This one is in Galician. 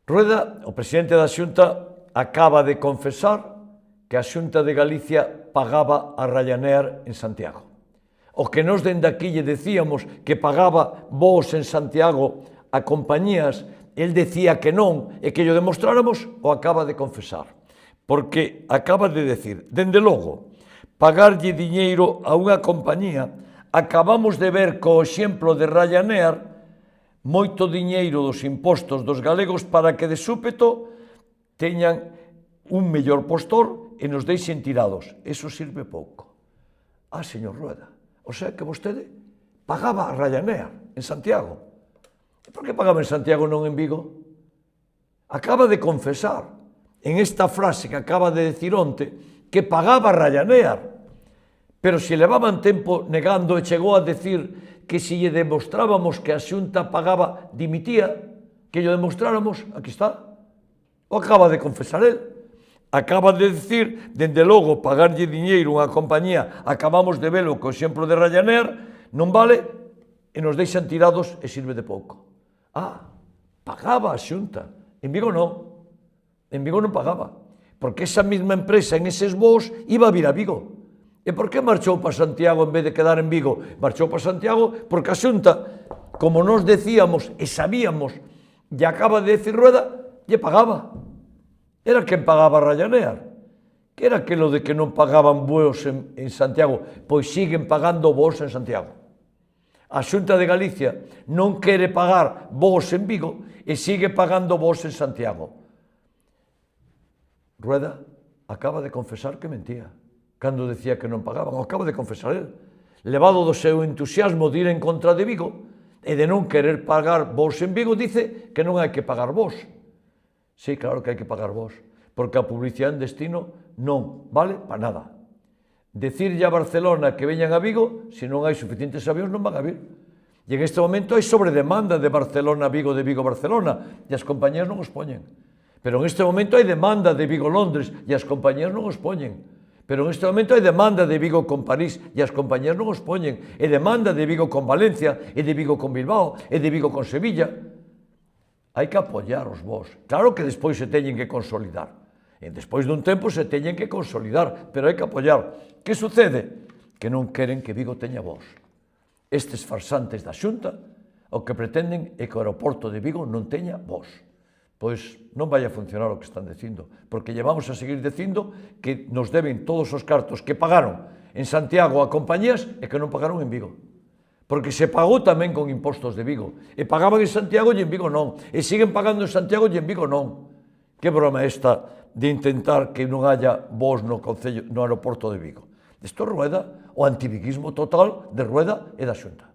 Rueda, o presidente da Xunta, acaba de confesar que a Xunta de Galicia pagaba a Ryanair en Santiago. O que nos dende aquí lle decíamos que pagaba voos en Santiago a compañías, el decía que non, e que lle demostráramos, o acaba de confesar. Porque acaba de decir, dende logo, pagarlle diñeiro a unha compañía, acabamos de ver co exemplo de Ryanair, moito diñeiro dos impostos dos galegos para que de súpeto teñan un mellor postor e nos deixen tirados. Eso sirve pouco. Señor Rueda, o sea que vostede pagaba a Ryanair en Santiago. E por que pagaba en Santiago non en Vigo? Acaba de confesar en esta frase que acaba de decir onte que pagaba a Ryanair. Pero se levaban tempo negando e chegou a decir que se lle demostrábamos que a Xunta pagaba, dimitía, que lle demostráramos, aquí está. O acaba de confesar el. Acaba de decir, dende logo, pagarlle diñeiro a unha compañía, acabamos de velo co exemplo de Ryanair, non vale e nos deixan tirados e sirve de pouco. Pagaba a Xunta. En Vigo non. En Vigo non pagaba. Porque esa mesma empresa en eses voos iba a vir a Vigo. E por que marchou para Santiago en vez de quedar en Vigo? Marchou para Santiago porque a Xunta, como nos decíamos e sabíamos, e acaba de decir Rueda, lle pagaba. Era quen pagaba a Ryanair. Que era aquilo de que non pagaban voos en Santiago? Pois siguen pagando voos en Santiago. A Xunta de Galicia non quere pagar voos en Vigo e sigue pagando voos en Santiago. Rueda acaba de confesar que mentía cando decía que non pagaban. O acaba de confesar el. Levado do seu entusiasmo de ir en contra de Vigo e de non querer pagar voos en Vigo, dice que non hai que pagar voos. Sí, claro que hai que pagar voos, porque a publicidade en destino non vale para nada. Decirlle a Barcelona que veñan a Vigo, se non hai suficientes avións non van a vir. E en este momento hai sobredemanda de Barcelona a Vigo, de Vigo a Barcelona, e as compañías non os poñen. Pero en este momento hai demanda de Vigo a Londres e as compañías non os poñen. Pero en este momento hai demanda de Vigo con París e as compañías non os poñen. E demanda de Vigo con Valencia, e de Vigo con Bilbao, e de Vigo con Sevilla. Hai que apoiar os voos. Claro que despois se teñen que consolidar. E despois dun tempo se teñen que consolidar, pero hai que apoiar. Que sucede? Que non queren que Vigo teña voos. Estes farsantes da Xunta o que pretenden é que o aeroporto de Vigo non teña voos. Pois non vai a funcionar o que están dicindo, porque llevamos a seguir dicindo que nos deben todos os cartos que pagaron en Santiago a compañías e que non pagaron en Vigo. Porque se pagou tamén con impostos de Vigo. E pagaban en Santiago e en Vigo non. E siguen pagando en Santiago e en Vigo non. Que broma esta de intentar que non haya voos no aeroporto de Vigo. Isto é Rueda, o antiviguismo total de Rueda e da Xunta.